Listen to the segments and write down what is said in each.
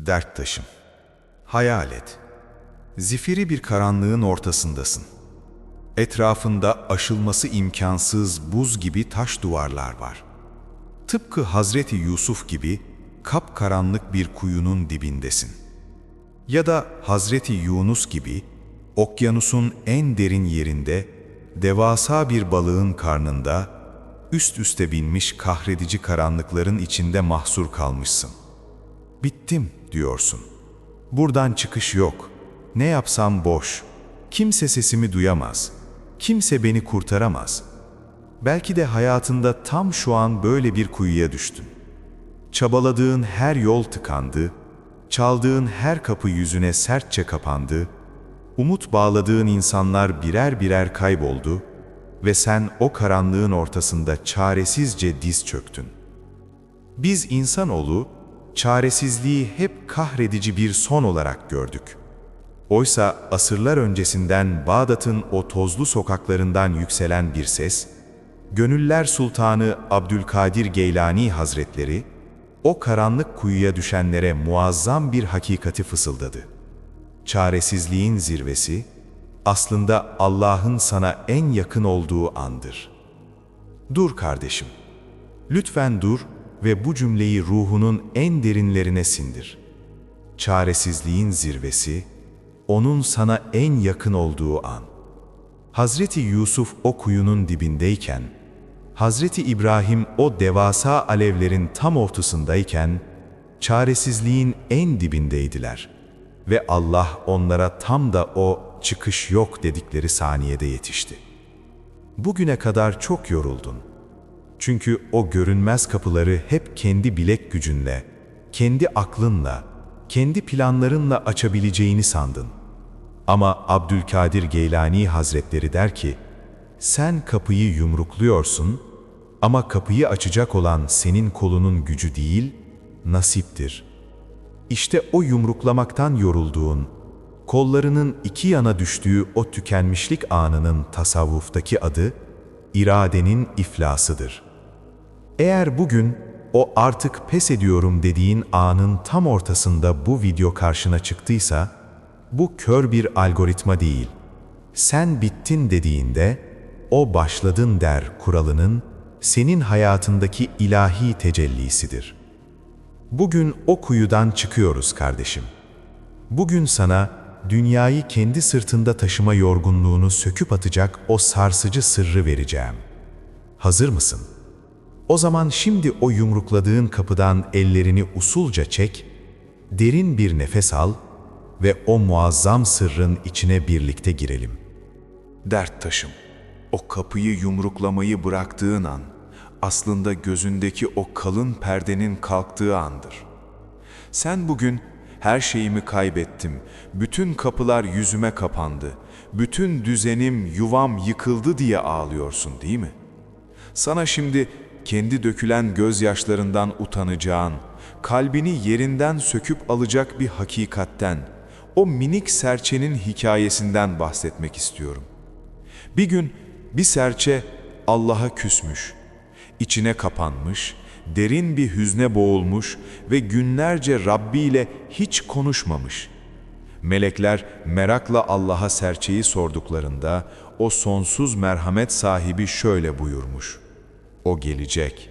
Dert taşım. Hayal et. Zifiri bir karanlığın ortasındasın. Etrafında aşılması imkansız buz gibi taş duvarlar var. Tıpkı Hazreti Yusuf gibi kapkaranlık bir kuyunun dibindesin. Ya da Hazreti Yunus gibi okyanusun en derin yerinde, devasa bir balığın karnında, üst üste binmiş kahredici karanlıkların içinde mahsur kalmışsın. Bittim diyorsun. Buradan çıkış yok. Ne yapsam boş. Kimse sesimi duyamaz. Kimse beni kurtaramaz. Belki de hayatında tam şu an böyle bir kuyuya düştün. Çabaladığın her yol tıkandı, çaldığın her kapı yüzüne sertçe kapandı, umut bağladığın insanlar birer birer kayboldu ve sen o karanlığın ortasında çaresizce diz çöktün. Biz insanoğlu, çaresizliği hep kahredici bir son olarak gördük. Oysa asırlar öncesinden Bağdat'ın o tozlu sokaklarından yükselen bir ses, Gönüller Sultanı Abdülkadir Geylani Hazretleri, o karanlık kuyuya düşenlere muazzam bir hakikati fısıldadı. Çaresizliğin zirvesi, aslında Allah'ın sana en yakın olduğu andır. Dur kardeşim, lütfen dur ve bu cümleyi ruhunun en derinlerine sindir. Çaresizliğin zirvesi, onun sana en yakın olduğu an. Hazreti Yusuf o kuyunun dibindeyken, Hazreti İbrahim o devasa alevlerin tam ortasındayken, çaresizliğin en dibindeydiler. Ve Allah onlara tam da o çıkış yok dedikleri saniyede yetişti. Bugüne kadar çok yoruldun. Çünkü o görünmez kapıları hep kendi bilek gücünle, kendi aklınla, kendi planlarınla açabileceğini sandın. Ama Abdülkadir Geylani Hazretleri der ki, sen kapıyı yumrukluyorsun ama kapıyı açacak olan senin kolunun gücü değil, nasiptir. İşte o yumruklamaktan yorulduğun, kollarının iki yana düştüğü o tükenmişlik anının tasavvuftaki adı, iradenin iflasıdır. Eğer bugün o artık pes ediyorum dediğin anın tam ortasında bu video karşına çıktıysa, bu kör bir algoritma değil. Sen bittin dediğinde, o başladın der kuralının, senin hayatındaki ilahi tecellisidir. Bugün o kuyudan çıkıyoruz kardeşim. Bugün sana, dünyayı kendi sırtında taşıma yorgunluğunu söküp atacak o sarsıcı sırrı vereceğim. Hazır mısın? O zaman şimdi o yumrukladığın kapıdan ellerini usulca çek, derin bir nefes al ve o muazzam sırrın içine birlikte girelim. Dert taşım, o kapıyı yumruklamayı bıraktığın an, aslında gözündeki o kalın perdenin kalktığı andır. Sen bugün, her şeyimi kaybettim, bütün kapılar yüzüme kapandı, bütün düzenim, yuvam yıkıldı diye ağlıyorsun değil mi? Sana şimdi kendi dökülen gözyaşlarından utanacağın, kalbini yerinden söküp alacak bir hakikatten, o minik serçenin hikayesinden bahsetmek istiyorum. Bir gün bir serçe Allah'a küsmüş, içine kapanmış, derin bir hüzne boğulmuş ve günlerce Rabbi ile hiç konuşmamış. Melekler merakla Allah'a serçeyi sorduklarında o sonsuz merhamet sahibi şöyle buyurmuş: O gelecek.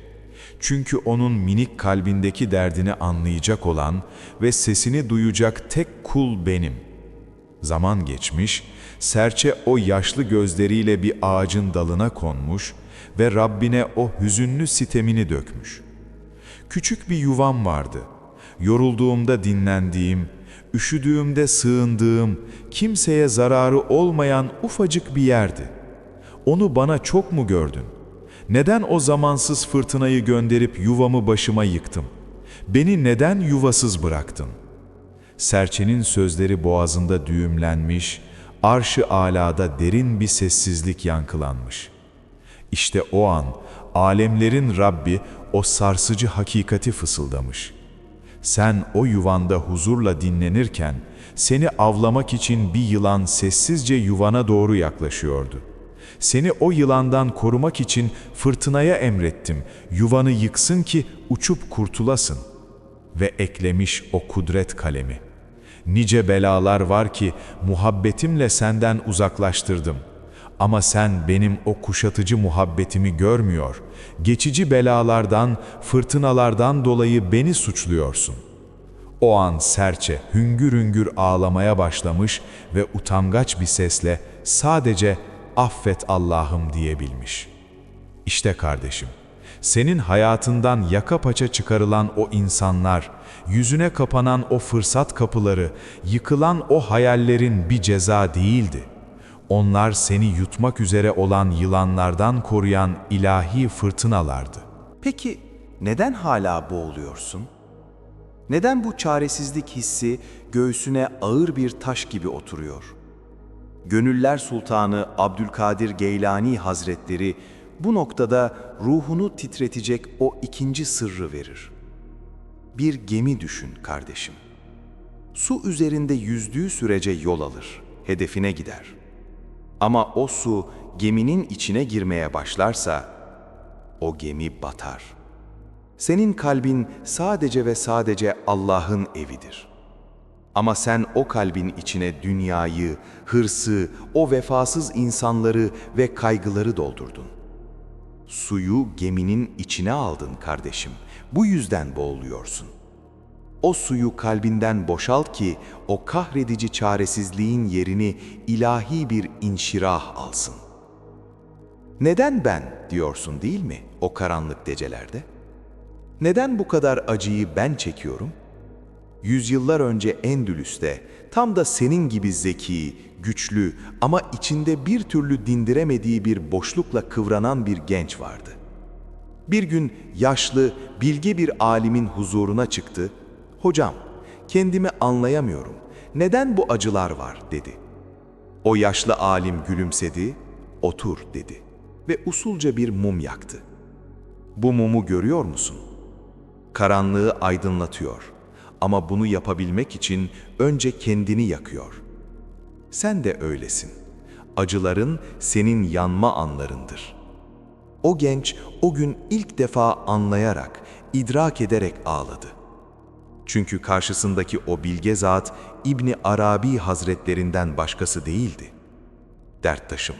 Çünkü onun minik kalbindeki derdini anlayacak olan ve sesini duyacak tek kul benim. Zaman geçmiş, serçe o yaşlı gözleriyle bir ağacın dalına konmuş ve Rabbine o hüzünlü sitemini dökmüş. Küçük bir yuvam vardı. Yorulduğumda dinlendiğim, üşüdüğümde sığındığım, kimseye zararı olmayan ufacık bir yerdi. Onu bana çok mu gördün? Neden o zamansız fırtınayı gönderip yuvamı başıma yıktım? Beni neden yuvasız bıraktın? Serçenin sözleri boğazında düğümlenmiş, arş-ı âlâda derin bir sessizlik yankılanmış. İşte o an, alemlerin Rabbi o sarsıcı hakikati fısıldamış. Sen o yuvanda huzurla dinlenirken, seni avlamak için bir yılan sessizce yuvana doğru yaklaşıyordu. Seni o yılandan korumak için fırtınaya emrettim, yuvanı yıksın ki uçup kurtulasın. Ve eklemiş o kudret kalemi. Nice belalar var ki muhabbetimle senden uzaklaştırdım. Ama sen benim o kuşatıcı muhabbetimi görmüyor, geçici belalardan, fırtınalardan dolayı beni suçluyorsun. O an serçe hüngür hüngür ağlamaya başlamış ve utangaç bir sesle sadece "Affet Allah'ım" diyebilmiş. İşte kardeşim, senin hayatından yaka paça çıkarılan o insanlar, yüzüne kapanan o fırsat kapıları, yıkılan o hayallerin bir ceza değildi. Onlar seni yutmak üzere olan yılanlardan koruyan ilahi fırtınalardı. Peki neden hala boğuluyorsun? Neden bu çaresizlik hissi göğsüne ağır bir taş gibi oturuyor? Gönüller Sultanı Abdülkadir Geylani Hazretleri bu noktada ruhunu titretecek o ikinci sırrı verir. Bir gemi düşün kardeşim. Su üzerinde yüzdüğü sürece yol alır, hedefine gider. Ama o su geminin içine girmeye başlarsa o gemi batar. Senin kalbin sadece ve sadece Allah'ın evidir. Ama sen o kalbin içine dünyayı, hırsı, o vefasız insanları ve kaygıları doldurdun. Suyu geminin içine aldın kardeşim. Bu yüzden boğuluyorsun. O suyu kalbinden boşalt ki o kahredici çaresizliğin yerini ilahi bir inşirah alsın. Neden ben diyorsun değil mi o karanlık gecelerde? Neden bu kadar acıyı ben çekiyorum? Yüzyıllar önce Endülüs'te tam da senin gibi zeki, güçlü ama içinde bir türlü dindiremediği bir boşlukla kıvranan bir genç vardı. Bir gün yaşlı, bilge bir alimin huzuruna çıktı. "Hocam, kendimi anlayamıyorum. Neden bu acılar var?" dedi. O yaşlı alim gülümsedi, "Otur" dedi ve usulca bir mum yaktı. "Bu mumu görüyor musun? Karanlığı aydınlatıyor. Ama bunu yapabilmek için önce kendini yakıyor. Sen de öylesin. Acıların senin yanma anlarındır." O genç o gün ilk defa anlayarak, idrak ederek ağladı. Çünkü karşısındaki o bilge zat İbni Arabi Hazretlerinden başkası değildi. Derttaşım,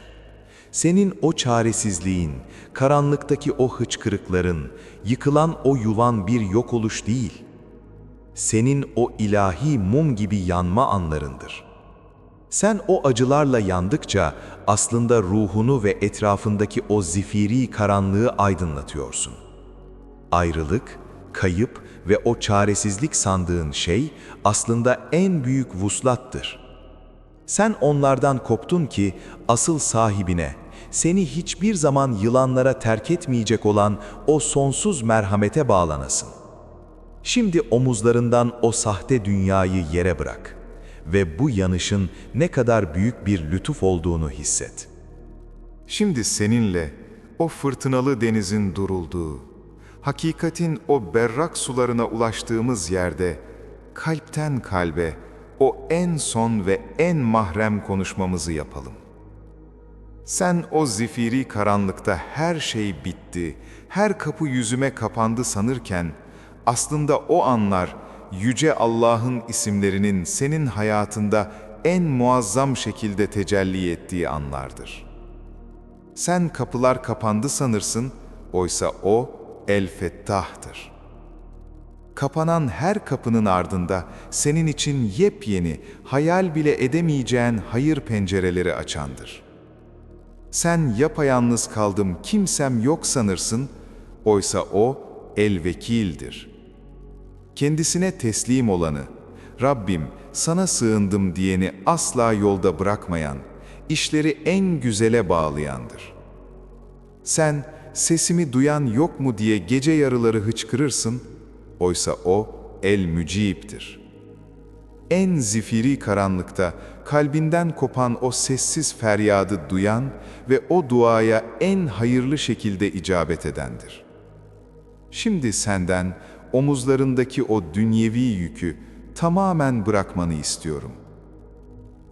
senin o çaresizliğin, karanlıktaki o hıçkırıkların, yıkılan o yuvan bir yok oluş değil. Senin o ilahi mum gibi yanma anlarındır. Sen o acılarla yandıkça aslında ruhunu ve etrafındaki o zifiri karanlığı aydınlatıyorsun. Ayrılık, kayıp ve o çaresizlik sandığın şey aslında en büyük vuslattır. Sen onlardan koptun ki asıl sahibine, seni hiçbir zaman yılanlara terk etmeyecek olan o sonsuz merhamete bağlanasın. Şimdi omuzlarından o sahte dünyayı yere bırak ve bu yanışın ne kadar büyük bir lütuf olduğunu hisset. Şimdi seninle o fırtınalı denizin durulduğu, hakikatin o berrak sularına ulaştığımız yerde kalpten kalbe o en son ve en mahrem konuşmamızı yapalım. Sen o zifiri karanlıkta her şey bitti, her kapı yüzüme kapandı sanırken, aslında o anlar Yüce Allah'ın isimlerinin senin hayatında en muazzam şekilde tecelli ettiği anlardır. Sen kapılar kapandı sanırsın, oysa o El-Fettah'tır. Kapanan her kapının ardında senin için yepyeni, hayal bile edemeyeceğin hayır pencereleri açandır. Sen yapayalnız kaldım, kimsem yok sanırsın, oysa o El-Vekil'dir. Kendisine teslim olanı, Rabbim sana sığındım diyeni asla yolda bırakmayan, işleri en güzele bağlayandır. Sen sesimi duyan yok mu diye gece yarıları hıçkırırsın, oysa o El-Mücib'dir. En zifiri karanlıkta kalbinden kopan o sessiz feryadı duyan ve o duaya en hayırlı şekilde icabet edendir. Şimdi senden omuzlarındaki o dünyevi yükü tamamen bırakmanı istiyorum.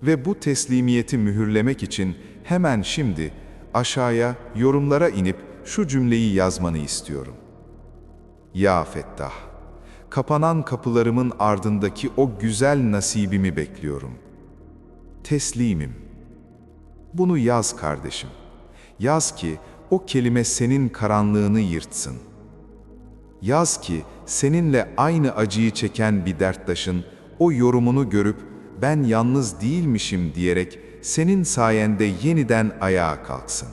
Ve bu teslimiyeti mühürlemek için hemen şimdi aşağıya yorumlara inip şu cümleyi yazmanı istiyorum. Ya Fettah, Kapanan kapılarımın ardındaki o güzel nasibimi bekliyorum. Teslimim. Bunu yaz kardeşim. Yaz ki o kelime senin karanlığını yırtsın. Yaz ki seninle aynı acıyı çeken bir derttaşın o yorumunu görüp ben yalnız değilmişim diyerek senin sayende yeniden ayağa kalksın.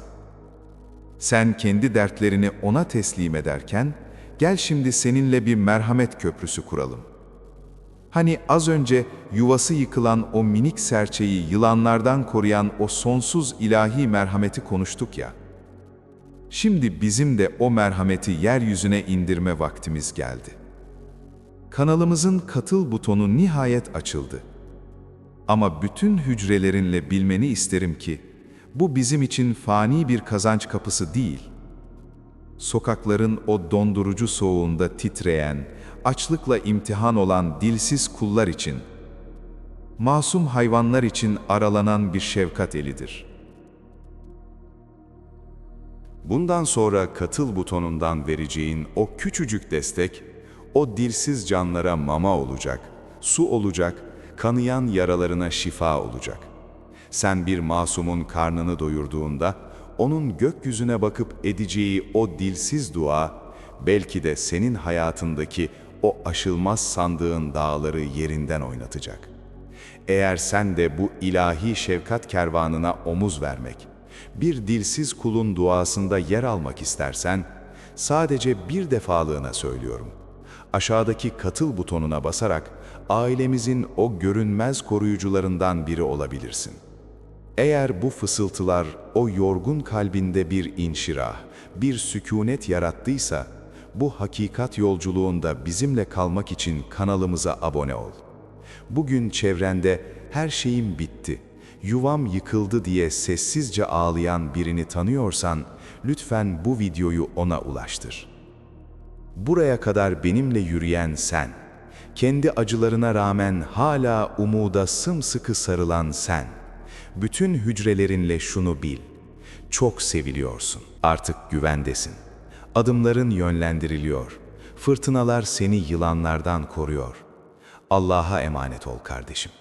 Sen kendi dertlerini ona teslim ederken, gel şimdi seninle bir merhamet köprüsü kuralım. Hani az önce yuvası yıkılan o minik serçeyi yılanlardan koruyan o sonsuz ilahi merhameti konuştuk ya. Şimdi bizim de o merhameti yeryüzüne indirme vaktimiz geldi. Kanalımızın katıl butonu nihayet açıldı. Ama bütün hücrelerinle bilmeni isterim ki, bu bizim için fani bir kazanç kapısı değil. Sokakların o dondurucu soğuğunda titreyen, açlıkla imtihan olan dilsiz kullar için, masum hayvanlar için aralanan bir şefkat elidir. Bundan sonra katıl butonundan vereceğin o küçücük destek, o dilsiz canlara mama olacak, su olacak, kanayan yaralarına şifa olacak. Sen bir masumun karnını doyurduğunda, onun gökyüzüne bakıp edeceği o dilsiz dua, belki de senin hayatındaki o aşılmaz sandığın dağları yerinden oynatacak. Eğer sen de bu ilahi şefkat kervanına omuz vermek, bir dilsiz kulun duasında yer almak istersen, sadece bir defalığına söylüyorum. Aşağıdaki katıl butonuna basarak ailemizin o görünmez koruyucularından biri olabilirsin. Eğer bu fısıltılar o yorgun kalbinde bir inşirah, bir sükûnet yarattıysa, bu hakikat yolculuğunda bizimle kalmak için kanalımıza abone ol. Bugün çevrende her şeyim bitti, yuvam yıkıldı diye sessizce ağlayan birini tanıyorsan, lütfen bu videoyu ona ulaştır. Buraya kadar benimle yürüyen sen, kendi acılarına rağmen hala umuda sımsıkı sarılan sen, bütün hücrelerinle şunu bil, çok seviliyorsun, artık güvendesin. Adımların yönlendiriliyor, fırtınalar seni yılanlardan koruyor. Allah'a emanet ol kardeşim.